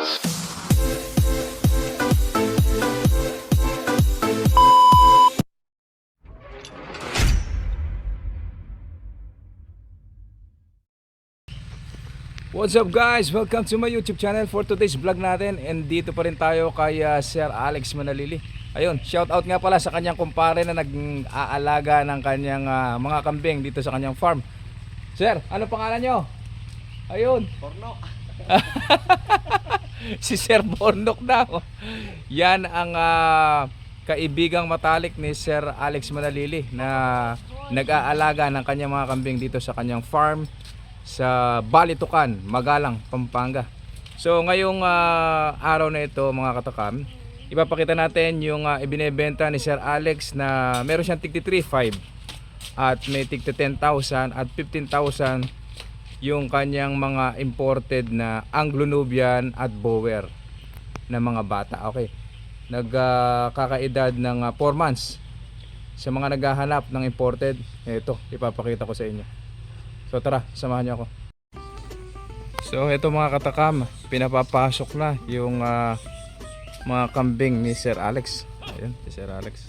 What's up guys? Welcome to my YouTube channel for today's vlog natin. And dito pa rin tayo kay Sir Alex Manalili. Ayun, shout out nga pala sa kanyang kumpare na nag-aalaga ng kanyang mga kambing dito sa kanyang farm. Sir, ano pangalan nyo? Ayun, Bornok. si Sir Bornok daw. Yan ang kaibigang matalik ni Sir Alex Manalili na nag-aalaga ng kanyang mga kambing dito sa kanyang farm sa Balitucan, Magalang, Pampanga. So ngayong araw na ito mga katakam, ipapakita natin yung ibinebenta ni Sir Alex na meron siyang tigti 3.5 at may tigti 10,000 at 15,000 yung kanyang mga imported na Anglo-Nubian at Boer na mga bata. Okay, nagkakaedad ng 4 months. Sa mga naghahanap ng imported, ito ipapakita ko sa inyo. So tara, samahan niyo ako. So ito mga katakam, pinapapasok na yung mga kambing ni Sir Alex. Ayun, si Sir Alex.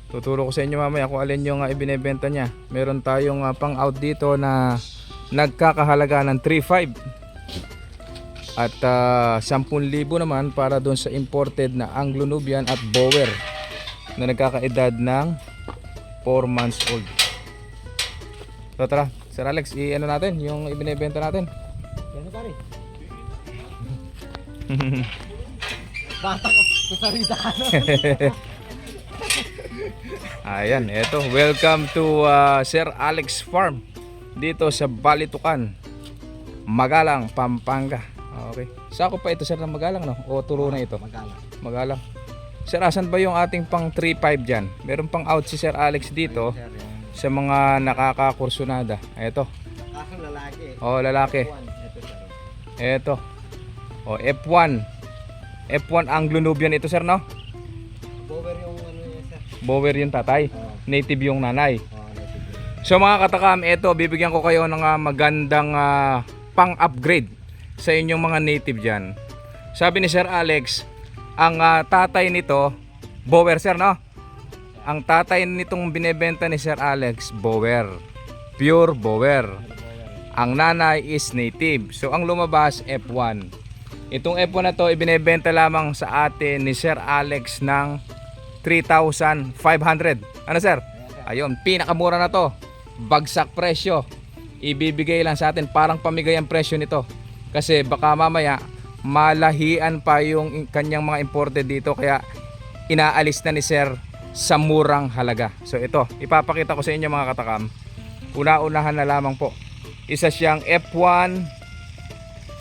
Tuturo ko sa inyo mamaya kung alin yung ibinebenta niya. Meron tayong pang out dito na nagkakahalaga ng 3.5 at 10,000 naman para doon sa imported na Anglo-Nubian at Boer na nagkakaedad ng 4 months old. So tara, Sir Alex, i-ano natin yung ibinebenta natin. Yan pare. Bata ko, kusarita ka na. Ayan, eto, welcome to Sir Alex Farm dito sa Balitucan, Magalang, Pampanga. Okay. Sako pa ito Sir ng Magalang, no? O turo na ito? Magalang. Magalang. Sir, asan ba yung ating pang 3.5 dyan? Meron pang out si Sir Alex dito sa mga nakakakursunada. Ito. Kasang lalaki. Oh, lalaki. Ito sir. Ito. Oh, F1. F1 Anglo-Nubian ito Sir, no? Bower yung ano niya sir. Bower yung tatay. Native yung nanay. Native. So mga katakam, ito bibigyan ko kayo ng magandang pang-upgrade sa inyong mga native dyan. Sabi ni Sir Alex, ang tatay nito, Bower Sir, no? Ang tatay nitong binebenta ni Sir Alex, Bower. Pure Bower. Ang nanay is native. So ang lumabas, F1. Itong F1 na to, ibinebenta lamang sa atin ni Sir Alex ng 3,500. Ano Sir? Ayun, pinakamura na to. Bagsak presyo. Ibibigay lang sa atin, parang pamigay ang presyo nito. Kasi baka mamaya, malahian pa yung kanyang mga imported dito. Kaya inaalis na ni Sir sa murang halaga. So ito, ipapakita ko sa inyo mga katakam. Una-unahan na lamang po. Isa siyang F1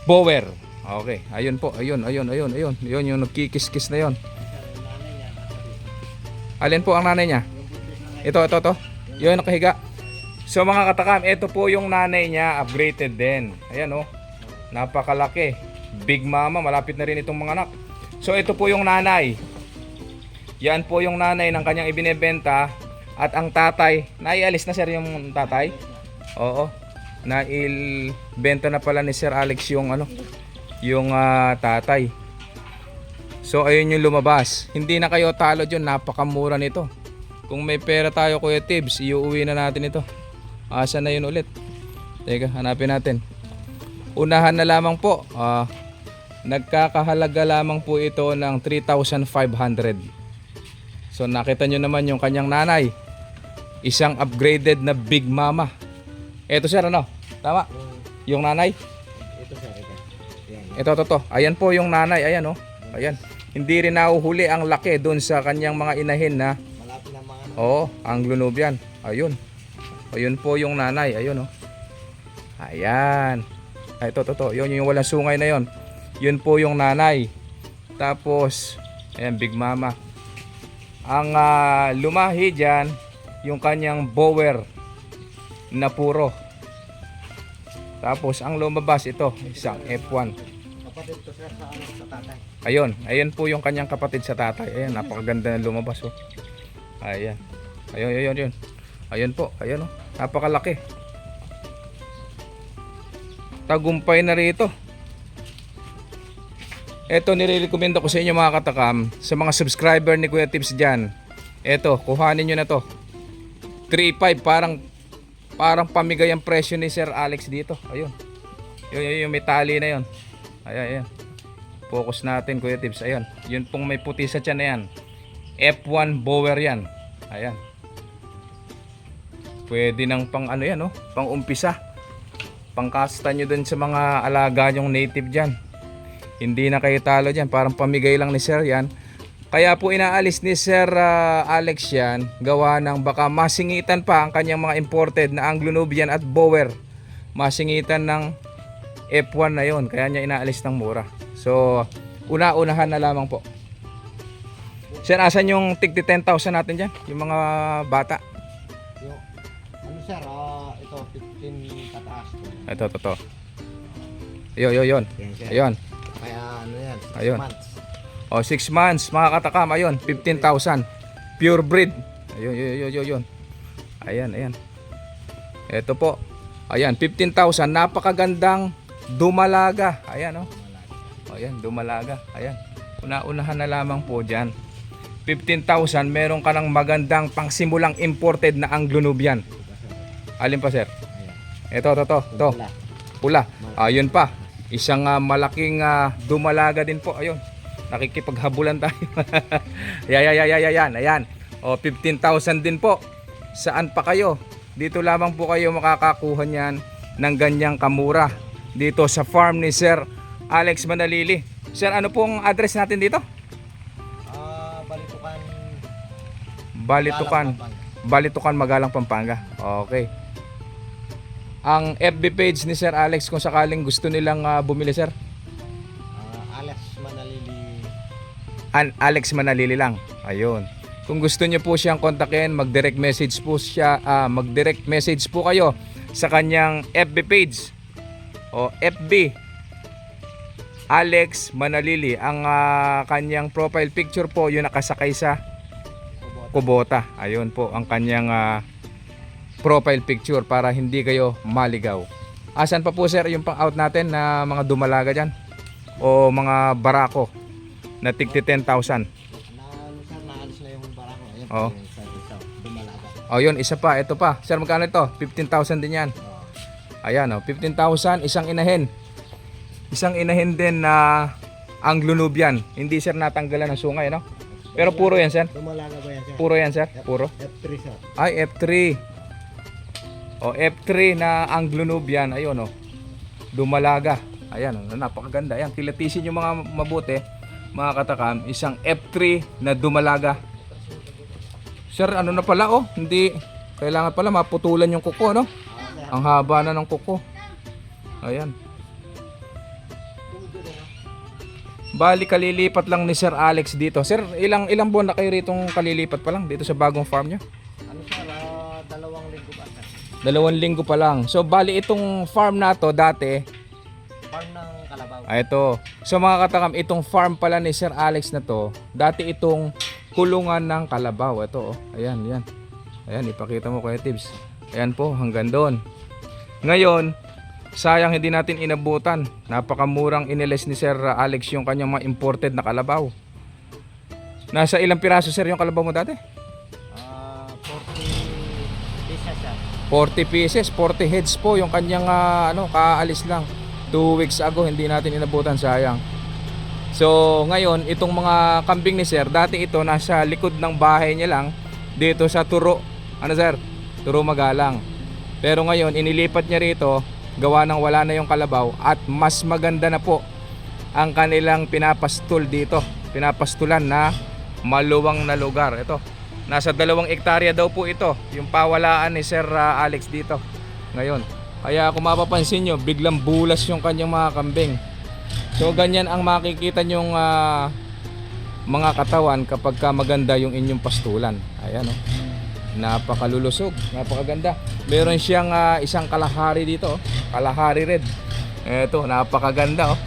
Bower. Okay, ayun po, ayun. Yun yung nagkikis-kis na yon. Alin po ang nanay niya? Ito. Yun nakahiga. So mga katakam, ito po yung nanay niya, upgraded din. Ayan oh. Napakalaki. Big mama, malapit na rin itong mga anak. So ito po yung nanay. Yan po yung nanay ng kanyang ibinebenta. At ang tatay, naialis na Sir yung tatay? Oo. Nailbenta na pala ni Sir Alex yung yung tatay. So ayun yung lumabas. Hindi na kayo talo dyan, napakamura nito. Kung may pera tayo Kuya Tibbs, iuwi na natin ito. Asa na yun ulit? Teka, hanapin natin. Unahan na lamang po. Nagkakahalaga lamang po ito ng 3,500. So nakita nyo naman yung kanyang nanay. Isang upgraded na big mama. Ito Sir, ano? Tama? Yung nanay? Ito sir. Ito. Ayan po yung nanay. Ayan oh. Ayan. Hindi rin nahuhuli ang laki doon sa kanyang mga inahin na. Malapit na mga Oo, Anglo-Nubian. Ayun. Ayun po yung nanay. Ayun oh. Ayan. Ay, ito. Yun yung walang sungay na yon. Yun po yung nanay. Tapos, ayan, big mama. Ang lumahi dyan, yung kanyang Bower na puro. Tapos ang lumabas ito, isang F1. kapatid ko sir sa tatay. Ayun po yung kanyang kapatid sa tatay. Ayan, napakaganda na lumabas oh. Ayan. Ayun. Ayun po, ayun oh. Napakalaki. Tagumpay na rito. Ito, nire-recommend ko sa inyo mga katakam, sa mga subscriber ni Kuya Tips dyan. Ito, kuhanin nyo na to. 3.5, parang pamigay ang presyo ni Sir Alex dito. Ayun. Yung may tali na yun. Ayan. Focus natin Kuya Tips. Ayun. Yun pong may puti sa tiyan na yan. F1 Bower yan. Ayan. Pwede nang pang ano yan, oh, pang umpisa. Pangkasta nyo dun sa mga alaga nyong native dyan. Hindi na kayo talo dyan. Parang pamigay lang ni Sir yan. Kaya po inaalis ni Sir Alex yan. Gawa ng baka masingitan pa ang kanyang mga imported na Anglo-Nubian at Bower. Masingitan ng F1 na yon. Kaya niya inaalis ng mura. So, una-unahan na lamang po. Sir, asan yung tig 10,000 natin dyan? Yung mga bata. Yung, ano sir, ito 15 pataas. Ito. Yun. Yan, sir. Ayun. Kaya ano yan, 6 Ayun. months. O, 6 months, mga katakam. Ayun, 15,000. Pure breed. Ayun. Ayan. Ito po. Ayan, 15,000. Napakagandang dumalaga. Ayan, oh. Ayan, dumalaga. Ayan. Una-unahan na lamang po dyan. 15,000, meron ka ng magandang pangsimulang imported na Anglo-Nubian. Alin pa, sir? Ayan. Ito. Pula. Ayun pa. Isang malaking dumalaga din po. Ayun. Nakikipaghabulan tayo. Ayan. O, 15,000 din po. Saan pa kayo? Dito lamang po kayo makakakuha niyan ng ganyang kamura. Dito sa farm ni Sir Alex Manalili. Sir, ano pong address natin dito? Balitukan, Magalang, Pampanga. Okay. Ang FB page ni Sir Alex kung sakaling gusto nilang bumili, sir? Alex Manalili. Alex Manalili lang. Ayun. Kung gusto niyo po siyang kontakin, mag-direct message po kayo sa kanyang FB page o FB Alex Manalili. Ang kanyang profile picture po yung nakasakay sa Kubota. Ayun po ang kanyang profile picture para hindi kayo maligaw. Asan pa po, sir, yung pang-out natin na mga dumalaga dyan? O mga barako na tigti 10,000? Naalis na yung barako. Ayan, Oo. dumalaga. O yun, isa pa. Ito pa. Sir, magkano ito? 15,000 din yan. Ayan, 15,000. Isang inahin. Isang inahin din na Anglo-Nubian. Hindi, sir, natanggalan ng sungay, no? Pero puro yan, sir. Dumalaga ba yan, sir? Puro yan, sir. Puro. F3, sir. Ay, F3. O, F3 na Anglo-Nubian. Ayun, o. Dumalaga. Ayan, napakaganda. Ayan, kilatisin yung mga mabuti, mga katakam. Isang F3 na dumalaga. Sir, ano na pala, oh. Hindi, kailangan pala maputulan yung kuko, no? Ang haba na ng kuko. Ayan. Bali, kalilipat lang ni Sir Alex dito. Sir, ilang buwan na kayo ritong kalilipat pa lang dito sa bagong farm nyo? Ano, sir? 2 linggo pa, sir. 2 linggo pa lang. So, bali itong farm na to dati. Farm ng Kalabaw. Ito. So, mga katakam, itong farm pala ni Sir Alex na to, dati itong kulungan ng kalabaw. Ito, oh. Ayan. Ayan, ipakita mo Kuya Tips. Ayan po, hanggang doon. Ngayon, sayang hindi natin inabutan. Napakamurang iniles ni Sir Alex yung kanyang mga imported na kalabaw. Nasa ilang piraso, sir, yung kalabaw mo dati? 40 pieces, sir. 40 pieces, 40 heads po yung kanyang kaalis lang. 2 weeks ago, hindi natin inabutan, sayang. So, ngayon, itong mga kambing ni Sir, dati ito nasa likod ng bahay niya lang, dito sa Turo. Ano, sir? Turo Magalang. Pero ngayon, inilipat niya rito, gawa ng wala na yung kalabaw at mas maganda na po ang kanilang pinapastul dito. Pinapastulan na maluwang na lugar. Ito, nasa 2 hektarya daw po ito, yung pawalaan ni Sir Alex dito ngayon. Kaya kung mapapansin nyo, biglang bulas yung kanyang mga kambing. So ganyan ang makikita nyong mga katawan kapag maganda yung inyong pastulan. Ayan, oh. Napakalulusog, napakaganda. Meron siyang isang kalahari dito, oh. Kalahari red. Ito, napakaganda, oh.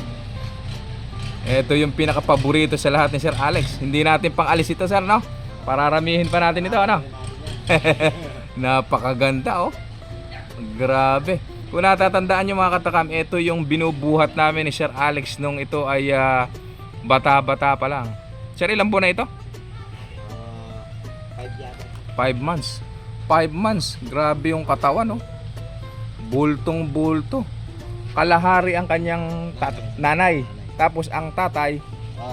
Ito yung pinakapaborito sa lahat ni Sir Alex. Hindi natin pang-alis ito, sir, no? Pararamihin pa natin ito, ano? Napakaganda, oh. Grabe. Kung natatandaan nyo, mga katakam, ito yung binubuhat namin ni Sir Alex nung ito ay Bata-bata pa lang. Sir, ilang buwan na ito? 5 yata. 5 months. 5 months. Grabe yung katawan, no? Bultong bulto. Kalahari ang kanyang nanay. Tapos ang tatay,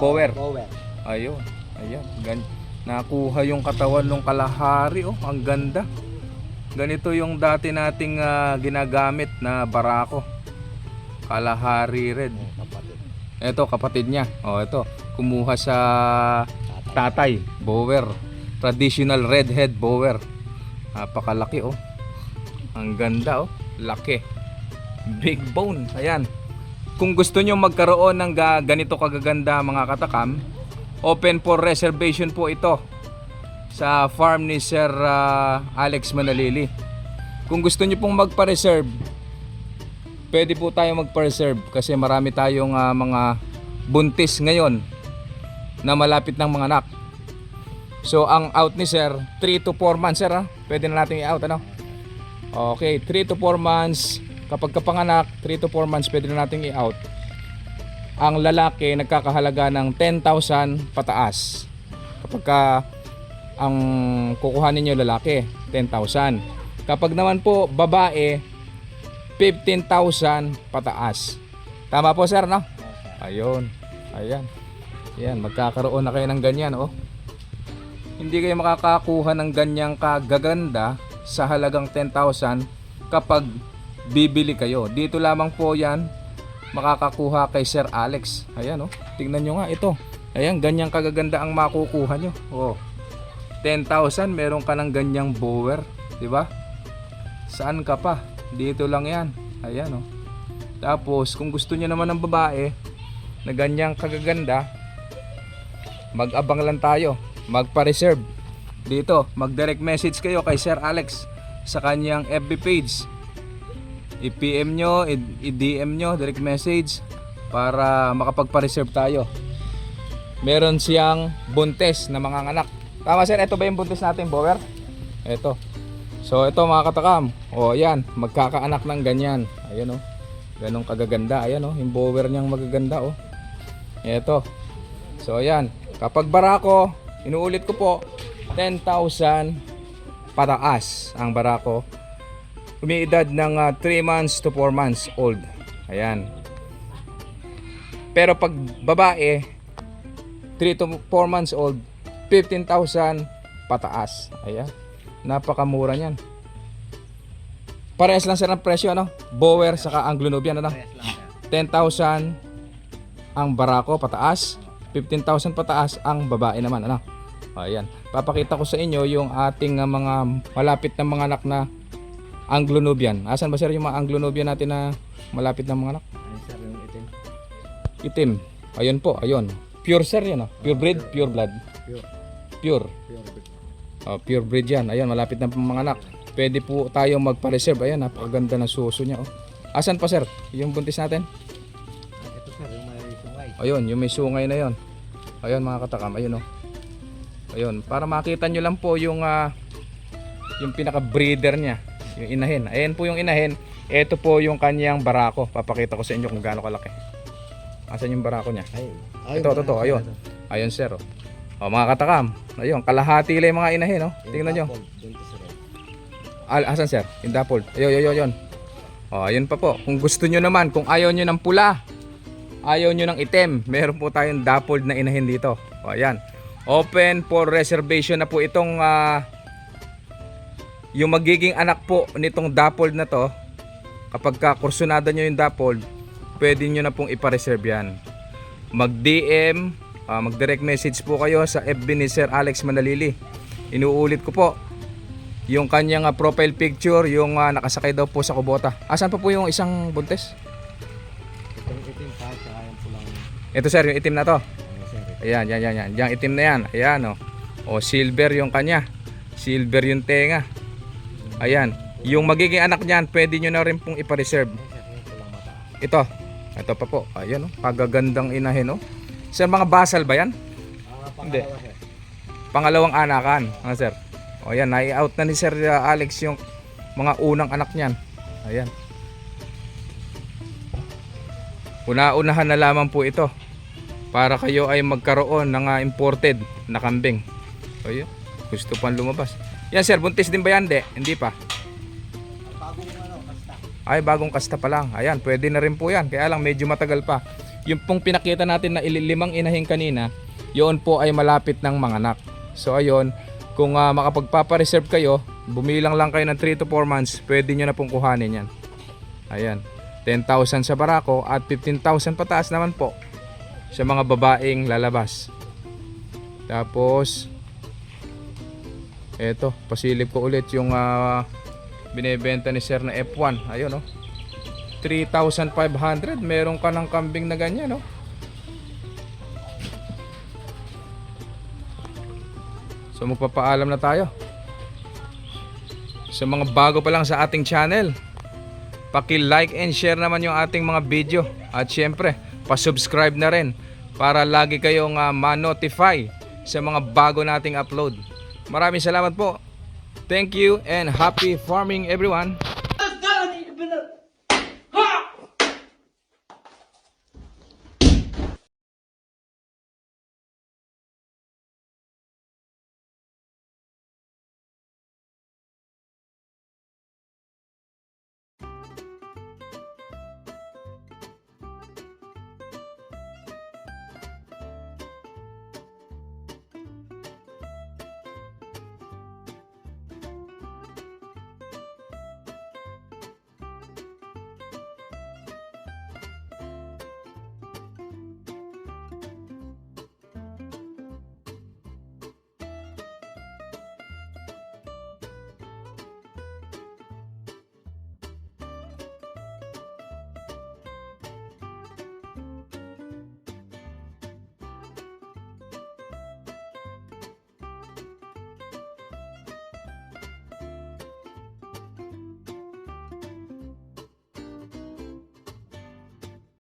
bower. Bower. Ayun. Ayan. Nakuha yung katawan ng kalahari, oh. Ang ganda. Ganito yung dati nating ginagamit na barako. Kalahari red. Kapatid. Ito kapatid niya. Oh, ito. Kumuha sa tatay, bower. Traditional redhead bower. Napakalaki, oh. Ang ganda, oh. Laki. Big bone. Ayan. Kung gusto nyo magkaroon ng ganito kagaganda mga katakam, open for reservation po ito sa farm ni Sir Alex Manalili. Kung gusto nyo pong magpa-reserve, pwede po tayo magpa-reserve kasi marami tayong mga buntis ngayon na malapit ng mga anak. So ang out ni Sir 3 to 4 months, sir, pwede na natin i-out, ano? Okay, 3 to 4 months. Kapag kapanganak 3 to 4 months, pwede na natin i-out. Ang lalaki nagkakahalaga ng 10,000 pataas. Kapag ang kukuhanin nyo lalaki 10,000. Kapag naman po babae 15,000 pataas. Tama po, sir, no? Ayun. Ayan. Ayan, magkakaroon na kayo ng ganyan, oh. Hindi kayo makakakuha ng ganyang kagaganda sa halagang 10,000 kapag bibili kayo. Dito lamang po yan makakakuha kay Sir Alex. Ayan, oh. Tingnan nyo nga ito. Ayan, ganyang kagaganda ang makukuha nyo. Oh. 10,000 meron ka ng ganyang bower, di ba? Saan ka pa? Dito lang yan. Ayan, oh. Tapos kung gusto niyo naman ng babae na ganyang kagaganda, mag-abang lang tayo. Magpa-reserve. Dito, mag-direct message kayo kay Sir Alex sa kanyang FB page. I-PM nyo, i-DM nyo, direct message para makapagpa-reserve tayo. Meron siyang buntes na mga anak. Tama, sir, ito ba yung buntes natin, bower? Ito. So ito mga katakam. O yan, magkakaanak ng ganyan. Ayan, oh. Ganong kagaganda. Ayan, oh, yung bower niyang magaganda, oh. Ito. So ayan, kapag barako, inuulit ko po, 10,000 pataas ang barako. Umiidad ng 3 months to 4 months old. Ayan. Pero pag babae 3 to 4 months old, 15,000 pataas. Ayan. Napakamura niyan. Parehas lang, sir, ang presyo, ano? Bower saka Anglo Nubian, ano? 10,000 ang barako pataas, 15,000 pataas ang babae naman, ano? Ayan. Papakita ko sa inyo yung ating mga malapit na mga anak na Anglo Nubian. Asan ba, sir, yung mga Anglo Nubian natin na malapit na mga anak? Ayun, sir, yung itim. Itim. Ayun po, ayun. Pure, sir, yan, oh. Pure breed, pure blood. Pure. Pure. Pure breed yan. Ayun, malapit na mga anak. Pwede po tayo magpa-reserve. Ayan, napakaganda ng suso niya, oh. Asan pa, sir, yung buntis natin? Ito, sir, yung may sungay. Ayun, yung may sungay na yon. Ayun, mga katakam, ayun, oh. Ayun, para makita nyo lang po yung pinaka-breeder niya, yung inahin. Ayan po yung inahin. Ito po yung kanyang barako. Papakita ko sa inyo kung gaano kalaki. Asan yung barako niya? Ito, ayun. Ayun, sir, oh. O, mga katakam, ayun, kalahati lang yung mga inahin, oh. Tingnan nyo. Asan, sir? Yung dapol. Ayun. O, ayun pa po. Kung gusto nyo naman, kung ayaw nyo ng pula, ayaw nyo ng itim, meron po tayong dapol na inahin dito. O, ayan. Open for reservation na po itong yung magiging anak po nitong dapol na to. Kapag kakursunada nyo yung dapol, pwede nyo na pong ipa-reserve yan. Mag-DM, mag-direct message po kayo sa FB ni Sir Alex Manalili. Inuulit ko po yung kanyang profile picture, yung nakasakay daw po sa kubota. Asan pa po yung isang buntes? Itong itim pa, saka yung pulang. Ito, sir, yung itim na to. Sir. Ayan. Yung itim na yan. Ayan, oh. O, silver yung kanya. Silver yung tenga. Ayan. Yung magiging anak niyan, pwede nyo na rin pong ipa-reserve. Sir, yung pulang mata. Ito pa po. Ayan, oh. Pagagandang inahin, oh. Sir, mga basal ba yan? Hindi. Pangalawa, sir. Pangalawang anakan, sir. O yan, nai-out na ni Sir Alex yung mga unang anak niyan. Ayan. Una-unahan na lamang po ito. para kayo ay magkaroon ng imported na kambing. So yun, gusto pang lumabas. Yan sir, buntis din ba yan? Hindi pa. Bagong kasta. Ay, bagong kasta pa lang. Ayan, pwede na rin po yan. Kaya lang medyo matagal pa. Yung pong pinakita natin na limang inahin kanina, yun po ay malapit ng manganak. So ayun, kung makapagpapareserve kayo, bumilang lang kayo ng 3 to 4 months, pwede nyo na pong kuhanin yan. Ayan, 10,000 sa barako at 15,000 pataas naman po sa mga babaeng lalabas. Tapos eto, pasilip ko ulit yung binebenta ni sir na F1. Ayun, 3,500. Meron ka ng kambing na ganyan, So magpapaalam na tayo. Sa mga bago pa lang sa ating channel, paki-like and share naman yung ating mga video. At syempre, pa-subscribe na rin para lagi kayong ma-notify sa mga bago nating upload. Maraming salamat po. Thank you and happy farming everyone.